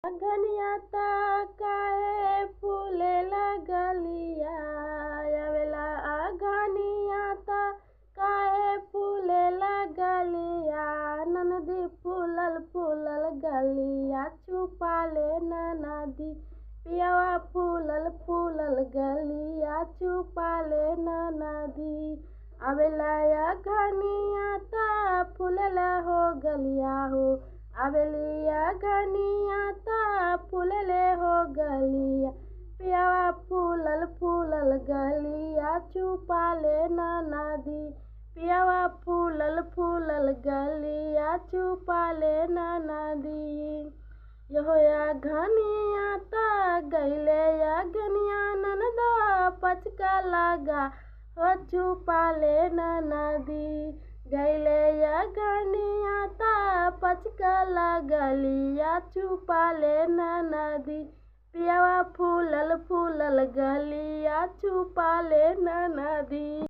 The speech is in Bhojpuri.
घनिया काहे फूले लगलिया आवेला घनिया काहे फूले लगलिया ननदी फूलल फूलल गलिया छुपा ले ननदी पियावा फूलल फूलल गलिया छुपा ले ननदी आवेला घनिया फूलला हो गलिया हो आवेलिया घनिया फूलले हो गलिया पियावा फूलल फूलल गलिया छुपा ले ननदी पियावा फूलल फूलल गलिया छुपा ले ननदी यहोया घनिया गईले या घनिया ननदा पचका लगा हो छुपा ले ननदी गईले या घनिया पचका लगलिया छुपा ले ननदी पियावा फूलल फूलल गलिया छुपा ले ननदी।